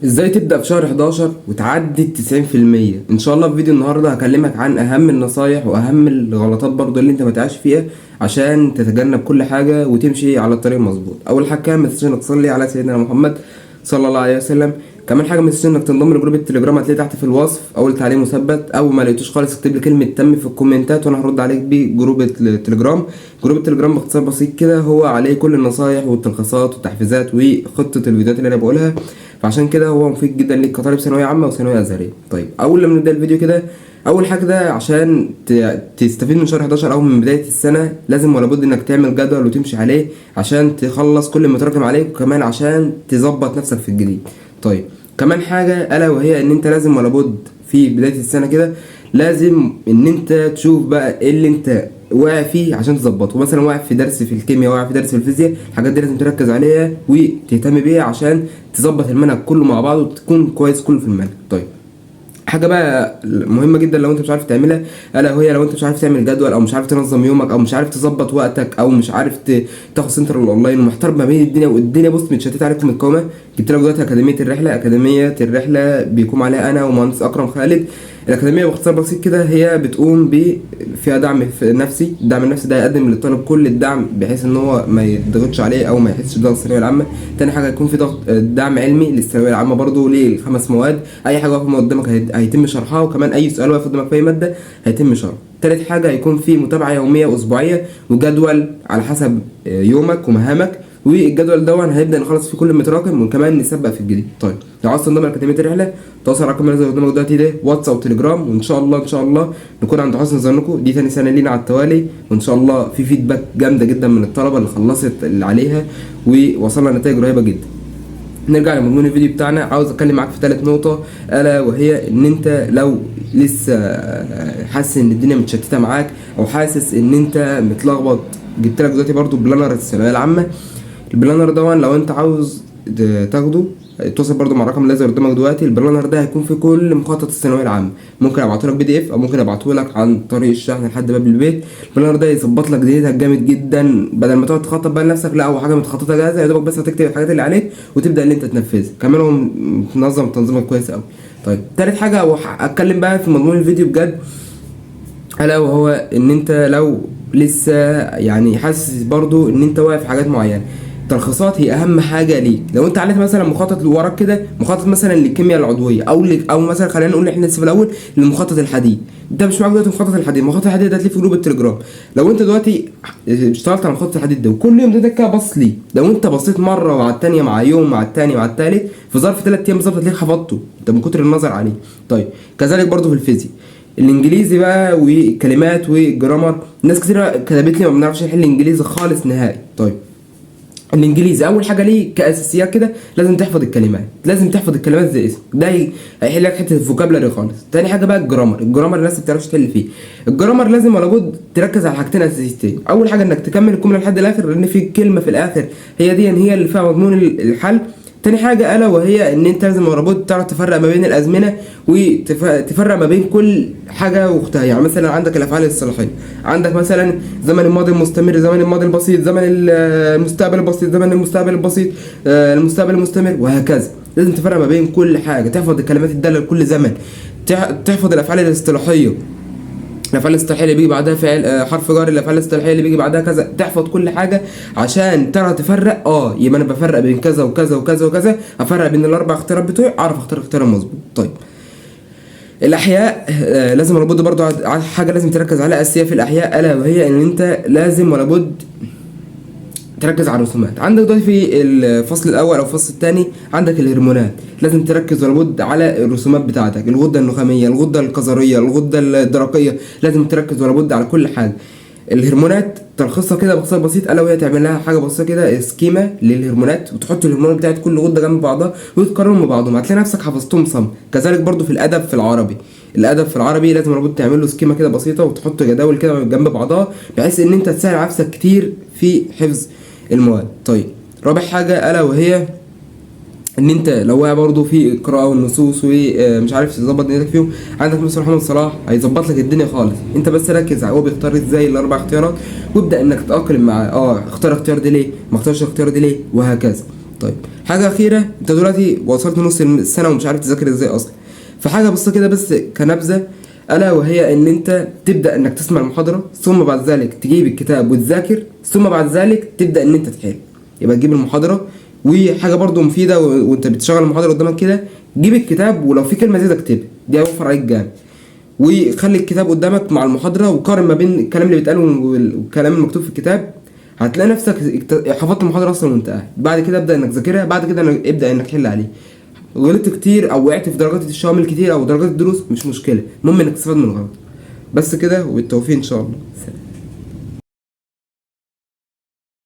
ازاي تبدأ في شهر 11 وتعدي ال90%؟ ان شاء الله في فيديو النهارده هكلمك عن اهم النصايح واهم الغلطات برضو اللي انت ما تقعش فيها عشان تتجنب كل حاجة وتمشي على الطريق المظبوط. اول حاجة كده ما تنساش انك تصلي على سيدنا محمد صلى الله عليه وسلم. كمان حاجة ما تنساش انك تنضم لجروب التليجرام، هتلاقيه تحت في الوصف اول تعليق مثبت. اول ما لقيتوش خالص اكتب لي كلمة تم في الكومنتات وانا هرد عليك بجروب التليجرام. جروب التليجرام باختصار بسيط كده هو عليه كل النصايح والتلخيصات والتحفيزات وخطة الفيديوهات اللي انا بقولها، فعشان كده هو مفيد جدا ليك كطالب ثانويه عامه وثانويه ازهريه. طيب اول لما نبدا الفيديو كده، اول حاجه ده عشان تستفيد من شهر 11 او من بدايه السنه لازم ولا بد انك تعمل جدول وتمشي عليه عشان تخلص كل ما تراكم عليك، وكمان عشان تظبط نفسك في الجديد. طيب كمان حاجه الا وهي ان انت لازم ولا بد في بدايه السنه كده لازم ان انت تشوف بقى ايه اللي انت واقع فيه عشان تظبطه. مثلا واقع في درس في الكيمياء، واقع في درس في الفيزياء، الحاجات دي لازم تركز عليها وتهتم بيها عشان تظبط المنهج كله مع بعض وتكون كويس كله في المنهج. طيب حاجه بقى مهمه جدا لو انت مش عارف تعملها الا وهي لو انت مش عارف تعمل جدول او مش عارف تنظم يومك او مش عارف تظبط وقتك او مش عارف تاخد سنتر الاونلاين ومحتار ما بين الدنيا والدنيا بص متشتته عليكم متكومه. جبت لك دلوقتي اكاديميه الرحله بيقوم عليها انا ومهندس اكرم خالد. الاكاديميه باختصار بسيط كده هي بتقوم فيها دعم نفسي. الدعم النفسي ده يقدم للطالب كل الدعم بحيث ان هو ما يضغطش عليه او ما يحسش بضغط الثانويه العامه. تاني حاجه يكون في ضغط دعم علمي للثانويه العامه برضو للخمس مواد، اي حاجه واقفه قدامك هيتم شرحها، وكمان اي سؤال واقف قدامك في اي ماده هيتم شرحه. تالت حاجه هيكون في متابعه يوميه واسبوعيه وجدول على حسب يومك ومهامك، والجدول ده هيبدا نخلص فيه كل متراكم وكمان نسبق في الجديد. طيب لو عايز تنضم لاكاديميه الرحله تواصل على الرقم اللي قدامك دلوقتي ده، واتس او تليجرام، وان شاء الله نكون عند حسن ظنكم. دي تاني سنه لينا على التوالي، وان شاء الله في فيدباك جامده جدا من الطلبه اللي خلصت اللي عليها ووصلنا لنتائج رهيبه جدا. نرجع لمضمون الفيديو بتاعنا. عاوز اتكلم معاك في ثالث نقطه الا وهي ان انت لو لسه حاسس ان الدنيا متشتته معاك او حاسس ان انت متلخبط، جبت لك دلوقتي برضو بلانر الثانويه العامه. البلانر ده لو انت عاوز تاخده اتصل برضو مع الرقم اللي لازم قدامك دلوقتي. البلانر ده هيكون في كل مخطط الثانويه العامه، ممكن ابعته لك PDF او ممكن ابعته لك عن طريق الشحن لحد باب البيت. البلانر ده يظبط لك دنيتك جامد جدا، بدل ما تقعد تخطط بقى لنفسك لا هو حاجه متخططه جاهزه يا دوبك بس هتكتب الحاجات اللي عليك وتبدا ان انت تنفذها. كمان هو منظم تنظيمه كويس قوي. طيب تالت حاجه اتكلم بقى في مضمون الفيديو بجد الا وهو ان انت لو لسه يعني حاسس برضو ان انت واقف في حاجات معينه، التلخيصات هي اهم حاجه ليك. لو انت عليك مثلا مخطط اللي وراك كده، مخطط مثلا للكيمياء العضويه او مثلا خلينا نقول احنا لسه في الاول للمخطط الحديد، انت مش معاك دلوقتي مخطط الحديد. مخطط الحديد ده هتلاقيه في جروب التليجرام. لو انت دلوقتي اشتغلت على مخطط الحديد ده وكل يوم ده كده بص ليه، لو انت بصيت مره مع الثانيه مع يوم مع الثاني مع الثالث في ظرف 3 ايام بالظبط هتلاقيك حفظته انت من كتر النظر عليه. طيب كذلك برضو في الفيزياء الانجليزي بقى وكلمات والجرامر. ناس كتير كتبت لي ما بنعرفش نحل انجليزي خالص نهائي. طيب الانجليزي اول حاجه ليه كاساسيات كده لازم تحفظ الكلمات، لازم تحفظ الكلمات زي اسم ده هيحل لك حته الفوكابلري خالص. تاني حاجه بقى الجرامر الناس ما بتعرفش تحل فيه. الجرامر لازم ولا بد تركز على حاجتين اساسيتين. اول حاجه انك تكمل الجمله لحد الاخر لان في كلمه في الاخر هي اللي فيها مضمون الحل. تاني حاجة ألا وهي إن أنت لازم ورا تعرف تفرق ما بين الأزمنة وتفرق ما بين كل حاجة وأختها. يعني مثلا عندك الأفعال الاصطلاحية، عندك مثلا زمن الماضي المستمر، زمن الماضي البسيط، زمن المستقبل البسيط، زمن المستقبل البسيط، المستقبل المستمر، وهكذا. لازم تفرق ما بين كل حاجة، تحفظ الكلمات الدالة لكل زمن، تحفظ الأفعال الاصطلاحية، الافعال الاصطلاحيه اللي بيجي بعدها فعل حرف جر، الافعال الاصطلاحيه اللي بيجي بعدها كذا، تحفظ كل حاجه عشان تعرف تفرق. يبقى انا بفرق بين كذا وكذا وكذا وكذا، افرق بين الاربع اختيارات بتوعي، اعرف اختار اختيار مظبوط. طيب الاحياء لازم ولا بد برضو حاجه لازم تركز عليها اساسيه في الاحياء الا وهي ان انت لازم ولا بد تركز على الرسومات. عندك دلوقتي في الفصل الاول او الفصل الثاني عندك الهرمونات، لازم تركز ولا بد على الرسومات بتاعتك، الغده النخاميه، الغده الكظريه، الغده الدرقيه، لازم تركز ولا بد على كل حاجه. الهرمونات تلخيصها كده باختصار بسيط الا وهي تعمل لها حاجه بسيطه كده سكيما للهرمونات وتحط الهرمونات بتاعت كل غده جنب بعضها وتقارنهم ببعضهم، هتلاقي نفسك حفظتهم صم. كذلك برضو في الادب في العربي، الادب في العربي لازم ولا بد تعمل له سكيما كده بسيطه وتحط جداول كده جنب بعضها بحيث ان انت تسهل على نفسك كتير في حفظ المواد. طيب رابع حاجه الا وهي ان انت لو واقع برضه في القراءه والنصوص ومش عارف تظبط دنيتك فيهم، عندك مستر محمد صلاح هيظبط لك الدنيا خالص. انت بس ركز هو بيختار ازاي الاربع اختيارات وابدا انك تتاقلم معاه. اختار اختيار دي ليه، ما اختارش اختيار دي ليه، وهكذا. طيب حاجه اخيره، انت دلوقتي وصلت نص السنه ومش عارف تذاكر ازاي اصلا، فحاجه بس كده بس كنبذه، الا وهي ان انت تبدا انك تسمع المحاضره، ثم بعد ذلك تجيب الكتاب وتذاكر، ثم بعد ذلك تبدا ان انت تحل. يبقى تجيب المحاضره، وحاجه برضو مفيده وانت بتشغل المحاضره قدامك كده، جيب الكتاب ولو في كلمه زياده اكتبها، دي هيوفر عليك جامد. وخلي الكتاب قدامك مع المحاضره وقارن ما بين الكلام اللي بيتقال والكلام المكتوب في الكتاب، هتلاقي نفسك حفظت المحاضره اصلا وانت قاعد. بعد كده ابدا انك تذاكرها، بعد كده ابدا انك تحل عليه. غلطت كتير او وقعت في درجات الشوامل كتير او درجات الدروس، مش مشكله، المهم انك تستفاد من الغلط. بس كده، وبالتوفيق ان شاء الله. سلام.